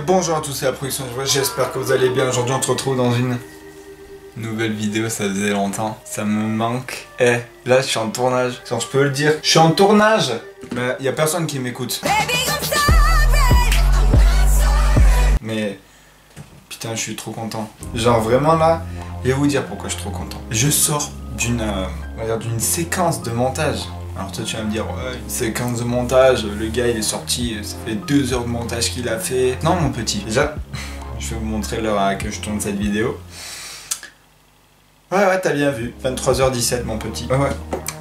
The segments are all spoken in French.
Bonjour à tous, c'est la production, j'espère que vous allez bien. Aujourd'hui on se retrouve dans une nouvelle vidéo, ça faisait longtemps, ça me manque. Là je suis en tournage, genre je peux le dire, je suis en tournage. Mais y a personne qui m'écoute. Mais putain, je suis trop content. Genre vraiment là, je vais vous dire pourquoi je suis trop content. Je sors d'une séquence de montage. Alors toi tu vas me dire, ouais, une séquence de montage, le gars il est sorti, ça fait 2 heures de montage qu'il a fait. Non mon petit, déjà, je vais vous montrer l'heure à laquelle je tourne cette vidéo. Ouais, t'as bien vu, 23h17 mon petit. Ouais.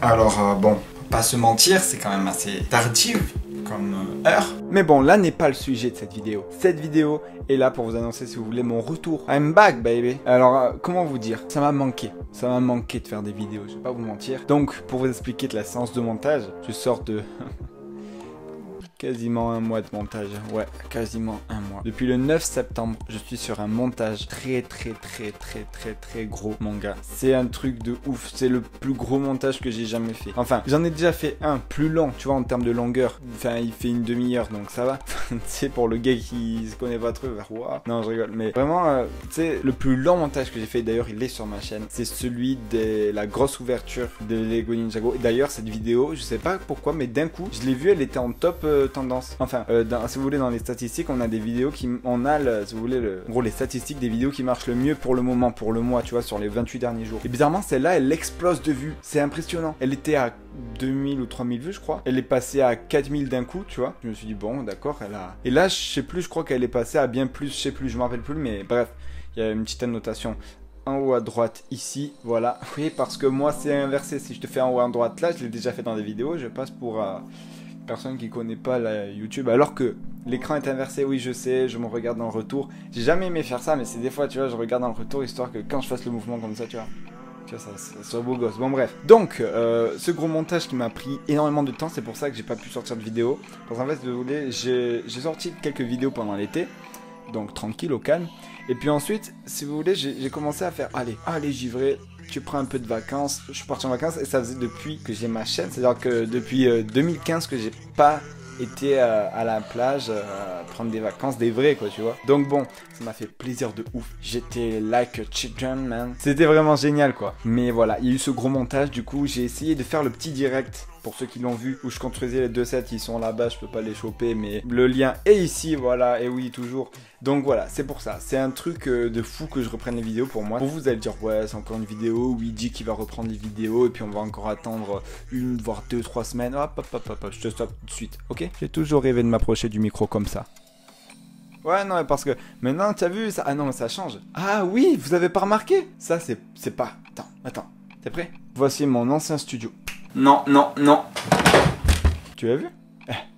Alors bon, pas se mentir, c'est quand même assez tardif comme heure. Mais bon, là n'est pas le sujet de cette vidéo. Cette vidéo est là pour vous annoncer, si vous voulez, mon retour. I'm back, baby. Alors, comment vous dire? Ça m'a manqué. Ça m'a manqué de faire des vidéos, je vais pas vous mentir. Donc, pour vous expliquer de la séance de montage, je sors de... quasiment un mois de montage, ouais, quasiment un mois. Depuis le 9 septembre, je suis sur un montage très gros, mon gars. C'est un truc de ouf, c'est le plus gros montage que j'ai jamais fait. Enfin, j'en ai déjà fait un plus long, tu vois, en termes de longueur. Enfin, il fait une demi-heure, donc ça va. C'est pour le gars qui se connaît pas trop, wow. Non, je rigole, mais vraiment, tu sais, le plus long montage que j'ai fait, d'ailleurs, il est sur ma chaîne. C'est celui de la grosse ouverture de Lego Ninjago. Et d'ailleurs, cette vidéo, je sais pas pourquoi, mais d'un coup, je l'ai vue, elle était en top tendance. Enfin, si vous voulez, dans les statistiques, on a des vidéos qui... On a, si vous voulez, en gros, les statistiques des vidéos qui marchent le mieux pour le moment, pour le mois, tu vois, sur les 28 derniers jours. Et bizarrement, celle-là, elle explose de vues. C'est impressionnant. Elle était à 2000 ou 3000 vues, je crois. Elle est passée à 4000 d'un coup, tu vois. Je me suis dit, bon, d'accord, elle a... Et là, je sais plus, je crois qu'elle est passée à bien plus, je sais plus, je me rappelle plus, mais bref, il y a une petite annotation. En haut à droite, ici, voilà. Oui, parce que moi, c'est inversé. Si je te fais en haut à droite, là, je l'ai déjà fait dans des vidéos, je passe pour... personne qui connaît pas la YouTube, alors que l'écran est inversé, oui je sais, je me regarde dans le retour. J'ai jamais aimé faire ça, mais c'est des fois, tu vois, je regarde dans le retour, histoire que quand je fasse le mouvement comme ça, tu vois, ça soit beau gosse. Bon bref, donc, ce gros montage qui m'a pris énormément de temps, c'est pour ça que j'ai pas pu sortir de vidéo. Parce qu'en fait, si vous voulez, j'ai sorti quelques vidéos pendant l'été, donc tranquille, au calme. Et puis ensuite, si vous voulez, j'ai commencé à faire, allez givré, tu prends un peu de vacances. Je suis parti en vacances et ça faisait depuis que j'ai ma chaîne, c'est-à-dire que depuis 2015 que j'ai pas été à la plage prendre des vacances, des vrais quoi, tu vois. Donc bon, ça m'a fait plaisir de ouf. J'étais like a chicken man. C'était vraiment génial quoi. Mais voilà, il y a eu ce gros montage, du coup j'ai essayé de faire le petit direct. Pour ceux qui l'ont vu, où je construisais les deux sets, ils sont là-bas, je peux pas les choper, mais le lien est ici, voilà, et oui, toujours. Donc voilà, c'est pour ça, c'est un truc de fou que je reprenne les vidéos pour moi. Pour vous, vous allez dire, ouais, c'est encore une vidéo où il dit qu'il va reprendre les vidéos, et puis on va encore attendre 1, voire 2, 3 semaines. Hop, je te stoppe tout de suite, ok? J'ai toujours rêvé de m'approcher du micro comme ça. Ouais, non, parce que maintenant, tu as vu ça? Ah non, mais ça change. Ah oui, vous avez pas remarqué? Ça, c'est pas... Attends, t'es prêt? Voici mon ancien studio. Non. Tu as vu?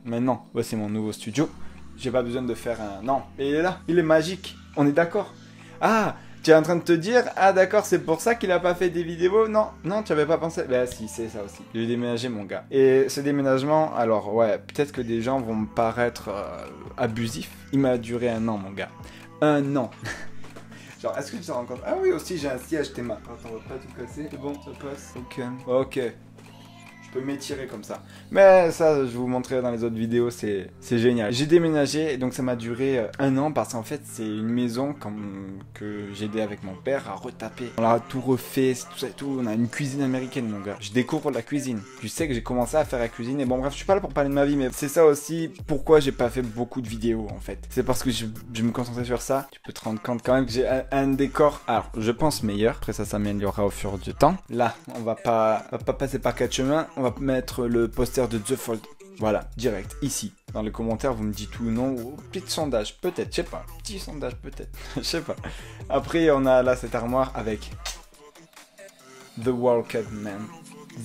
Maintenant, voici mon nouveau studio. J'ai pas besoin de faire un... Non, mais il est là, il est magique. On est d'accord? Ah, tu es en train de te dire, ah d'accord, c'est pour ça qu'il a pas fait des vidéos? Non, tu avais pas pensé? Bah si, c'est ça aussi. J'ai déménagé, mon gars. Et ce déménagement, alors ouais, peut-être que des gens vont me paraître abusifs. Il m'a duré 1 an, mon gars. 1 an. Genre, est-ce que tu te rends compte? Ah oui, aussi, j'ai un siège Théma. Attends, on va pas tout casser. C'est bon, ça passe. Ok. Je peux m'étirer comme ça. Mais ça, je vous montrerai dans les autres vidéos, c'est génial. J'ai déménagé, et donc ça m'a duré 1 an, parce qu'en fait, c'est une maison que j'ai aidé avec mon père à retaper. On l'a tout refait, tout ça et tout. On a une cuisine américaine, mon gars. Je découvre la cuisine. Tu sais que j'ai commencé à faire la cuisine, et bon, bref, je suis pas là pour parler de ma vie, mais c'est ça aussi pourquoi j'ai pas fait beaucoup de vidéos, en fait. C'est parce que je me concentrais sur ça. Tu peux te rendre compte quand même que j'ai un décor, alors, je pense meilleur. Après, ça s'améliorera au fur du temps. Là, on va pas passer par 4 chemins. On va mettre le poster de The Fold. Voilà, direct, ici. Dans les commentaires, vous me dites tout ou non, ou petit sondage, peut-être, je sais pas. Petit sondage, peut-être, je sais pas. Après, on a là cette armoire avec The World Cup, man.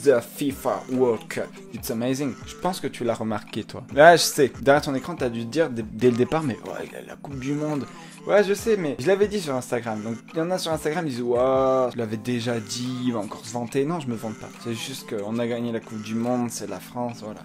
The FIFA World Cup. It's amazing. Je pense que tu l'as remarqué, toi. Là, je sais. Derrière ton écran, t'as dû te dire dès le départ, mais ouais, la Coupe du Monde. Ouais, je sais, mais je l'avais dit sur Instagram. Donc, il y en a sur Instagram, ils disent, waouh, je l'avais déjà dit, il va encore se vanter. Non, je me vante pas. C'est juste qu'on a gagné la Coupe du Monde, c'est la France, voilà.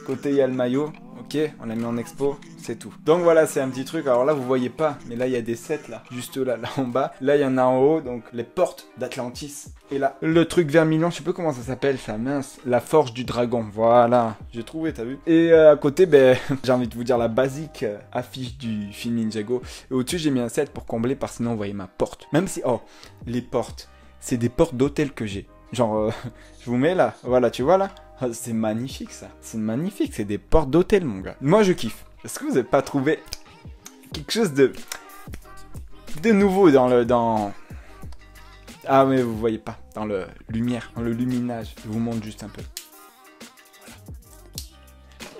Côté, il y a le maillot. ok, on l'a mis en expo, c'est tout. Donc voilà, c'est un petit truc. Alors là, vous voyez pas, mais là, il y a des sets là, juste là en bas. Là, il y en a en haut, donc les portes d'Atlantis. Et là, le truc vermillon, je sais pas comment ça s'appelle, ça, mince. La forge du dragon, voilà, j'ai trouvé, t'as vu. Et à côté, ben, j'ai envie de vous dire la basique affiche du film Ninjago. Et au-dessus, j'ai mis un set pour combler, parce que sinon, vous voyez ma porte. Même si, oh, les portes, c'est des portes d'hôtel que j'ai. Genre, je vous mets là, voilà, tu vois là. C'est magnifique ça, c'est magnifique, c'est des portes d'hôtel mon gars. Moi je kiffe. Est-ce que vous n'avez pas trouvé quelque chose de nouveau dans... Ah mais vous voyez pas, dans le lumière, dans le luminage. Je vous montre juste un peu.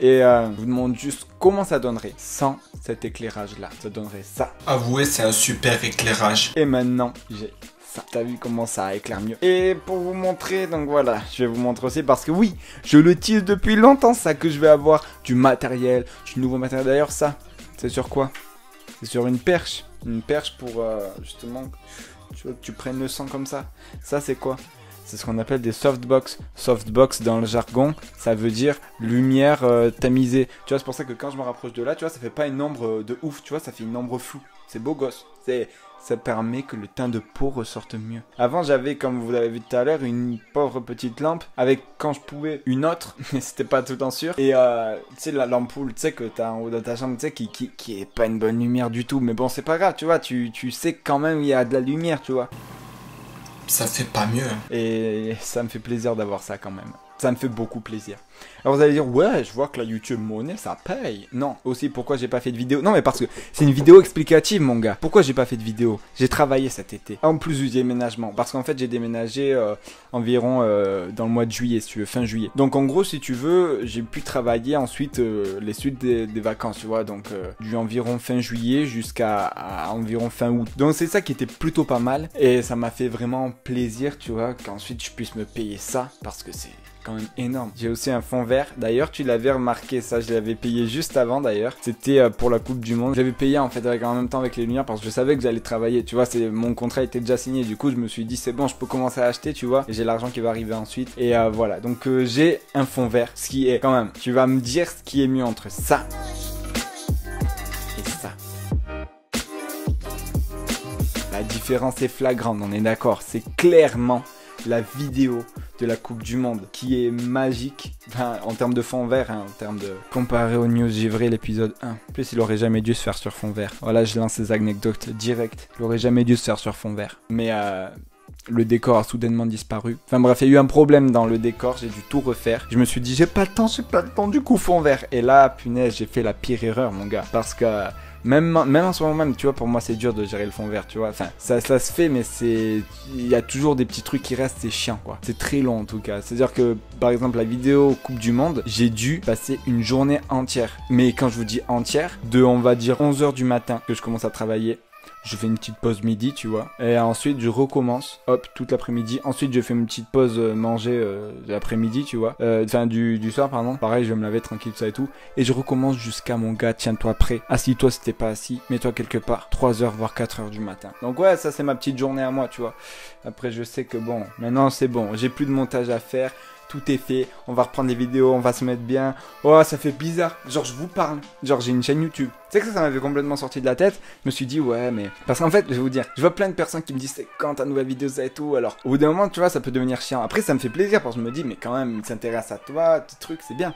Et je vous demande juste comment ça donnerait sans cet éclairage là. Ça donnerait ça. Avouez, c'est un super éclairage. Et maintenant j'ai... T'as vu comment ça éclaire mieux. Et pour vous montrer, donc voilà, je vais vous montrer aussi parce que oui, je le tease depuis longtemps ça, que je vais avoir du matériel, du nouveau matériel. D'ailleurs ça, c'est sur quoi? C'est sur une perche. Une perche pour justement, tu vois, que tu prennes le sang comme ça. Ça c'est quoi? C'est ce qu'on appelle des softbox. Softbox dans le jargon, ça veut dire lumière tamisée. Tu vois, c'est pour ça que quand je me rapproche de là, tu vois, ça fait pas une ombre de ouf, tu vois, ça fait une ombre floue. C'est beau gosse. Ça permet que le teint de peau ressorte mieux. Avant, j'avais, comme vous l'avez vu tout à l'heure, une pauvre petite lampe avec, quand je pouvais, une autre, mais c'était pas tout en sûr. Et tu sais, l'ampoule, tu sais, que t'as en haut de ta chambre, tu sais, qui est pas une bonne lumière du tout. Mais bon, c'est pas grave, tu vois, tu sais quand même il y a de la lumière, tu vois. Ça fait pas mieux. Et ça me fait plaisir d'avoir ça quand même. Ça me fait beaucoup plaisir. Alors vous allez dire, ouais, je vois que la YouTube Monnaie, ça paye. Non, aussi pourquoi j'ai pas fait de vidéo. Non mais parce que c'est une vidéo explicative mon gars. Pourquoi j'ai pas fait de vidéo? J'ai travaillé cet été. En plus du déménagement. Parce qu'en fait j'ai déménagé environ dans le mois de juillet, si tu veux, fin juillet. Donc en gros si tu veux, j'ai pu travailler ensuite les suites des vacances, tu vois. Donc du environ fin juillet jusqu'à environ fin août. Donc c'est ça qui était plutôt pas mal. Et ça m'a fait vraiment plaisir, tu vois, qu'ensuite je puisse me payer ça. Parce que c'est quand même énorme. J'ai aussi un fond vert. D'ailleurs, tu l'avais remarqué, ça, je l'avais payé juste avant d'ailleurs. C'était pour la Coupe du Monde. J'avais payé en fait en même temps avec les lumières parce que je savais que j'allais travailler. Tu vois, mon contrat était déjà signé. Du coup, je me suis dit, c'est bon, je peux commencer à acheter, tu vois. Et j'ai l'argent qui va arriver ensuite. Et voilà. Donc, j'ai un fond vert. Ce qui est quand même, tu vas me dire ce qui est mieux entre ça et ça. La différence est flagrante, on est d'accord. C'est clairement la vidéo de la Coupe du Monde qui est magique, enfin, en termes de fond vert, hein, en termes de... Comparé aux news givrées l'épisode 1. En plus, il aurait jamais dû se faire sur fond vert. Voilà, je lance les anecdotes directes. Il aurait jamais dû se faire sur fond vert. Mais le décor a soudainement disparu. Enfin bref, il y a eu un problème dans le décor, j'ai dû tout refaire. Je me suis dit, j'ai pas le temps, du coup fond vert. Et là, punaise, j'ai fait la pire erreur, mon gars. Parce que... Même en ce moment même, tu vois, pour moi c'est dur de gérer le fond vert, tu vois. Enfin, ça se fait, mais il y a toujours des petits trucs qui restent, c'est chiant, quoi. C'est très long en tout cas. C'est-à-dire que, par exemple, la vidéo Coupe du Monde, j'ai dû passer une journée entière. Mais quand je vous dis entière, de on va dire 11h du matin que je commence à travailler. Je fais une petite pause midi, tu vois. Et ensuite, je recommence, hop, toute l'après-midi. Ensuite, je fais une petite pause manger l'après-midi, tu vois. Enfin, du soir, pardon. Pareil, je vais me laver tranquille, ça et tout. Et je recommence jusqu'à mon gars, tiens-toi prêt. Assis-toi si t'es pas assis. Mets-toi quelque part. 3h, voire 4h du matin. Donc ouais, ça, c'est ma petite journée à moi, tu vois. Après, je sais que bon, maintenant, c'est bon. J'ai plus de montage à faire. Tout est fait, on va reprendre des vidéos, on va se mettre bien. Oh, ça fait bizarre. Genre, je vous parle. Genre, j'ai une chaîne YouTube. Tu sais que ça m'avait complètement sorti de la tête. Je me suis dit, ouais, mais... Parce qu'en fait, je vais vous dire, je vois plein de personnes qui me disent, c'est quand ta nouvelle vidéo, ça et tout. Alors, au bout d'un moment, tu vois, ça peut devenir chiant. Après, ça me fait plaisir parce que je me dis, mais quand même, il s'intéresse à toi, tes trucs, c'est bien.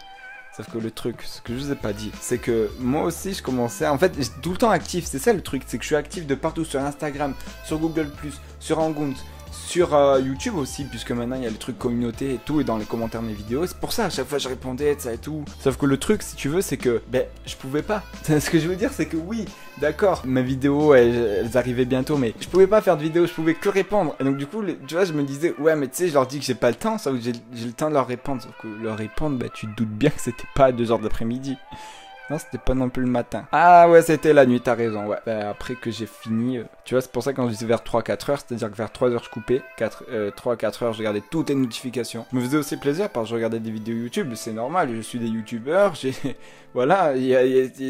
Sauf que le truc, ce que je vous ai pas dit, c'est que moi aussi, je commençais... En fait, j'étais tout le temps actif. C'est ça le truc, c'est que je suis actif de partout. Sur Instagram, sur Google+, sur Hangouts, sur YouTube aussi, puisque maintenant il y a le truc communauté et tout, et dans les commentaires de mes vidéos. C'est pour ça, à chaque fois je répondais, ça et tout. Sauf que le truc, si tu veux, c'est que, ben, je pouvais pas. Ce que je veux dire, c'est que oui, d'accord, mes vidéos, elles arrivaient bientôt, mais je pouvais pas faire de vidéos, je pouvais que répondre. Et donc du coup, tu vois, je me disais, ouais, mais tu sais, je leur dis que j'ai pas le temps, sauf que j'ai le temps de leur répondre. Sauf que leur répondre, ben, tu te doutes bien que c'était pas à 2h de l'après-midi. Non, c'était pas non plus le matin. Ah ouais, c'était la nuit, t'as raison, ouais. Bah, après que j'ai fini, tu vois, c'est pour ça que quand je disais vers 3-4 heures, c'est-à-dire que vers 3 heures je coupais, 3-4 heures je regardais toutes les notifications. Je me faisais aussi plaisir parce que je regardais des vidéos YouTube, c'est normal, je suis des youtubeurs, voilà,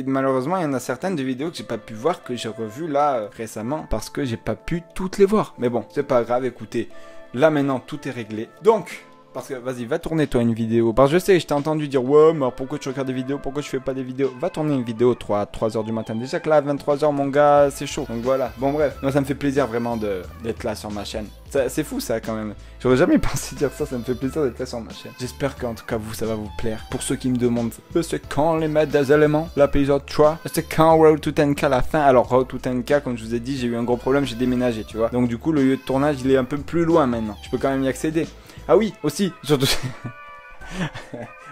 malheureusement il y en a certaines de vidéos que j'ai pas pu voir, que j'ai revues là récemment, parce que j'ai pas pu toutes les voir. Mais bon, c'est pas grave, écoutez, là maintenant tout est réglé. Donc... Parce que, vas-y, va tourner toi une vidéo. Parce que je sais, je t'ai entendu dire, ouais, mais pourquoi tu regardes des vidéos? Pourquoi tu fais pas des vidéos? Va tourner une vidéo 3h du matin. Déjà que là, à 23h, mon gars, c'est chaud. Donc voilà. Bon, bref. Moi, ça me fait plaisir vraiment d'être là sur ma chaîne. C'est fou, ça, quand même. J'aurais jamais pensé dire ça. Ça me fait plaisir d'être là sur ma chaîne. J'espère qu'en tout cas, vous, ça va vous plaire. Pour ceux qui me demandent, c'est quand les maîtres des éléments? L'épisode 3. C'est quand Road to 10K la fin? Alors, Road to 10K, comme je vous ai dit, j'ai eu un gros problème. J'ai déménagé, tu vois. Donc, du coup, le lieu de tournage, il est un peu plus loin maintenant. Je peux quand même y accéder. Ah oui, aussi, surtout...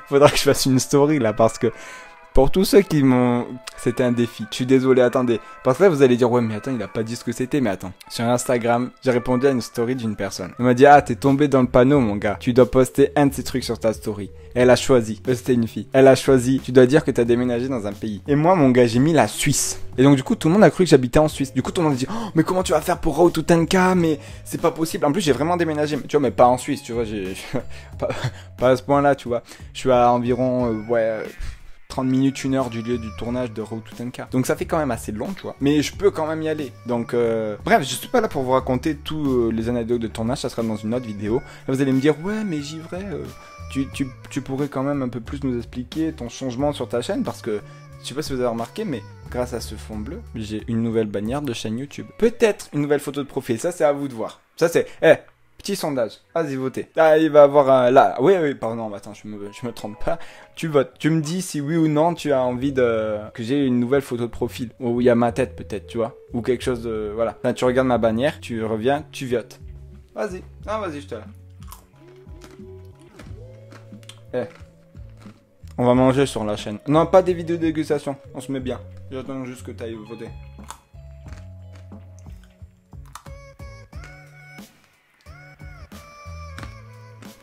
Faudra que je fasse une story là, parce que... Pour tous ceux qui m'ont... C'était un défi. Je suis désolé, attendez. Parce que là, vous allez dire, ouais, mais attends, il a pas dit ce que c'était. Mais attends. Sur Instagram, j'ai répondu à une story d'une personne. Elle m'a dit, ah, t'es tombé dans le panneau, mon gars. Tu dois poster un de ces trucs sur ta story. Et elle a choisi. C'était une fille. Elle a choisi. Tu dois dire que t'as déménagé dans un pays. Et moi, mon gars, j'ai mis la Suisse. Et donc, du coup, tout le monde a cru que j'habitais en Suisse. Du coup, tout le monde a dit, oh, mais comment tu vas faire pour Road to 10K? Mais c'est pas possible. En plus, j'ai vraiment déménagé. Mais, tu vois, mais pas en Suisse, tu vois. Pas à ce point-là, tu vois. Je suis à environ, 30 minutes, 1 heure du lieu du tournage de Road to 10K. Donc ça fait quand même assez long, tu vois. Mais je peux quand même y aller. Donc, bref, je suis pas là pour vous raconter tous les anecdotes de tournage. Ça sera dans une autre vidéo. Là, vous allez me dire, ouais, mais Givray, tu pourrais quand même un peu plus nous expliquer ton changement sur ta chaîne. Parce que, je sais pas si vous avez remarqué, mais grâce à ce fond bleu, j'ai une nouvelle bannière de chaîne YouTube. Peut-être une nouvelle photo de profil. Ça, c'est à vous de voir. Ça, c'est... Petit sondage, vas-y votez. Ah, il va avoir un... Là, oui, pardon, attends, je me trompe pas. Tu votes, tu me dis si oui ou non tu as envie de... que j'ai une nouvelle photo de profil. Où il y a ma tête peut-être, tu vois. Ou quelque chose de... Voilà. Enfin, tu regardes ma bannière, tu reviens, tu votes. Vas-y, vas-y, je te la... On va manger sur la chaîne. Non, pas des vidéos de dégustation, on se met bien. J'attends juste que tu ailles voter.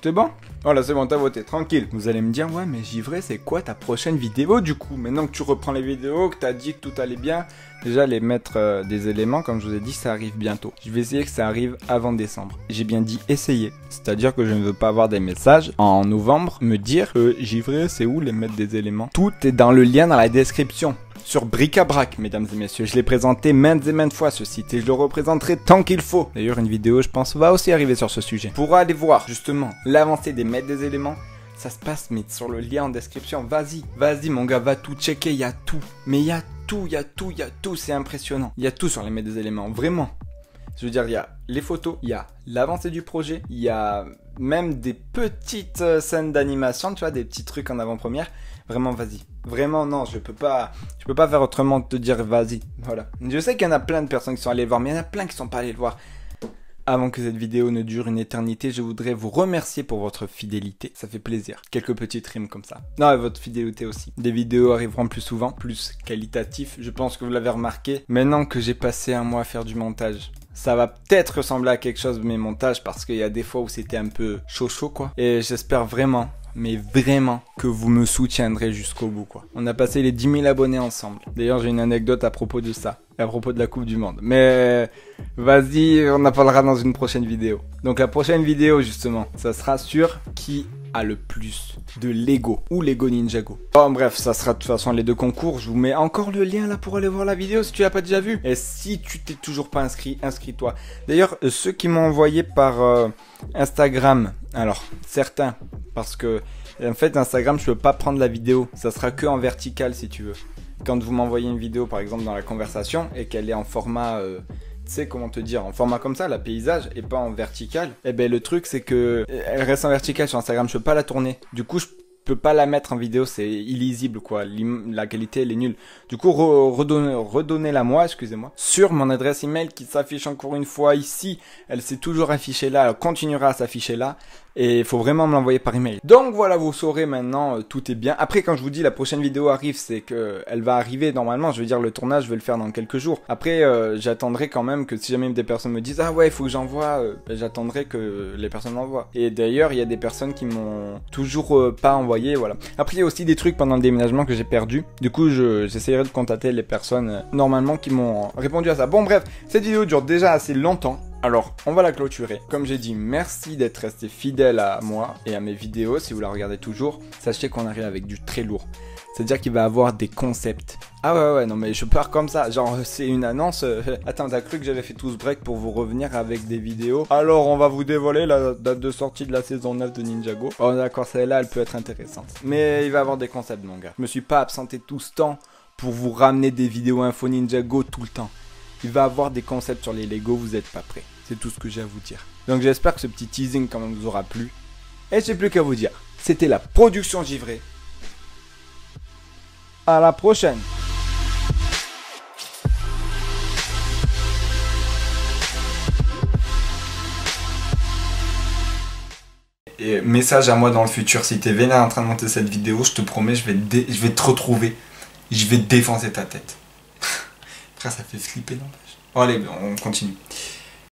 C'est bon? Voilà, c'est bon, t'as voté, tranquille. Vous allez me dire, ouais, mais Givray, c'est quoi ta prochaine vidéo du coup? Maintenant que tu reprends les vidéos, que t'as dit que tout allait bien, déjà les mettre des éléments, comme je vous ai dit, ça arrive bientôt. Je vais essayer que ça arrive avant décembre. J'ai bien dit essayer, c'est-à-dire que je ne veux pas avoir des messages en novembre me dire, Givray, c'est où les mettre des éléments? Tout est dans le lien dans la description. Sur Bric-à-Brac, mesdames et messieurs. Je l'ai présenté maintes et maintes fois ce site et je le représenterai tant qu'il faut. D'ailleurs, une vidéo, je pense, va aussi arriver sur ce sujet. Pour aller voir, justement, l'avancée des maîtres des éléments, ça se passe, mais sur le lien en description. Vas-y, mon gars, va tout checker, il y a tout. Mais il y a tout, c'est impressionnant. Il y a tout sur les maîtres des éléments, vraiment. Je veux dire, il y a les photos, il y a l'avancée du projet, il y a même des petites scènes d'animation, tu vois, des petits trucs en avant-première. Vraiment, vas-y. Vraiment, non, je peux pas faire autrement que te dire vas-y. Voilà. Je sais qu'il y en a plein de personnes qui sont allées le voir, mais il y en a plein qui sont pas allées le voir. Avant que cette vidéo ne dure une éternité, je voudrais vous remercier pour votre fidélité. Ça fait plaisir. Quelques petites rimes comme ça. Non, et votre fidélité aussi. Des vidéos arriveront plus souvent, plus qualitatifs. Je pense que vous l'avez remarqué. Maintenant que j'ai passé un mois à faire du montage, ça va peut-être ressembler à quelque chose de mes montages parce qu'il y a des fois où c'était un peu chaud quoi. Et j'espère vraiment, mais vraiment, que vous me soutiendrez jusqu'au bout quoi. On a passé les 10 000 abonnés ensemble. D'ailleurs, j'ai une anecdote à propos de ça. À propos de la Coupe du Monde. Mais vas-y, on en parlera dans une prochaine vidéo. Donc la prochaine vidéo justement, ça sera sur qui a le plus de Lego ou Lego Ninjago. Bon bref, ça sera de toute façon les deux concours. Je vous mets encore le lien là pour aller voir la vidéo si tu l'as pas déjà vu. Et si tu t'es toujours pas inscrit, inscris-toi. D'ailleurs, ceux qui m'ont envoyé par Instagram, alors certains, parce que en fait Instagram je peux pas prendre la vidéo, ça sera que en vertical si tu veux. Quand vous m'envoyez une vidéo par exemple dans la conversation et qu'elle est en format, tu sais comment te dire, en format comme ça, la paysage et pas en vertical, et ben le truc c'est que elle reste en vertical sur Instagram, je peux pas la tourner. Du coup je peux pas la mettre en vidéo, c'est illisible quoi, la qualité elle est nulle. Du coup redonnez-la moi, excusez-moi, sur mon adresse email qui s'affiche encore une fois ici. Elle s'est toujours affichée là, elle continuera à s'afficher là. Et il faut vraiment me l'envoyer par email. Donc voilà, vous saurez maintenant, tout est bien. Après, quand je vous dis la prochaine vidéo arrive, c'est que elle va arriver normalement. Je veux dire, le tournage, je vais le faire dans quelques jours. Après, j'attendrai quand même que si jamais des personnes me disent ah ouais, il faut que j'envoie, j'attendrai que les personnes m'envoient. Et d'ailleurs, il y a des personnes qui m'ont toujours pas envoyé, voilà. Après, il y a aussi des trucs pendant le déménagement que j'ai perdu. Du coup, j'essaierai de contacter les personnes normalement qui m'ont répondu à ça. Bon bref, cette vidéo dure déjà assez longtemps. Alors, on va la clôturer. Comme j'ai dit, merci d'être resté fidèle à moi et à mes vidéos. Si vous la regardez toujours, sachez qu'on arrive avec du très lourd. C'est-à-dire qu'il va avoir des concepts. Ah ouais, non mais je pars comme ça. Genre, c'est une annonce. Attends, t'as cru que j'avais fait tout ce break pour vous revenir avec des vidéos? Alors, on va vous dévoiler la date de sortie de la saison 9 de Ninjago. Oh d'accord, celle-là, elle peut être intéressante. Mais il va avoir des concepts, mon gars. Je me suis pas absenté tout ce temps pour vous ramener des vidéos info Ninjago tout le temps. Il va avoir des concepts sur les Lego, vous êtes pas prêts. C'est tout ce que j'ai à vous dire. Donc j'espère que ce petit teasing quand même vous aura plu. Et j'ai plus qu'à vous dire. C'était la production givrée. À la prochaine. Et message à moi dans le futur, si t'es vénère en train de monter cette vidéo, je te promets, je vais te retrouver. Je vais défoncer ta tête. Frère, ça fait flipper, n'empêche. Bon, allez, on continue.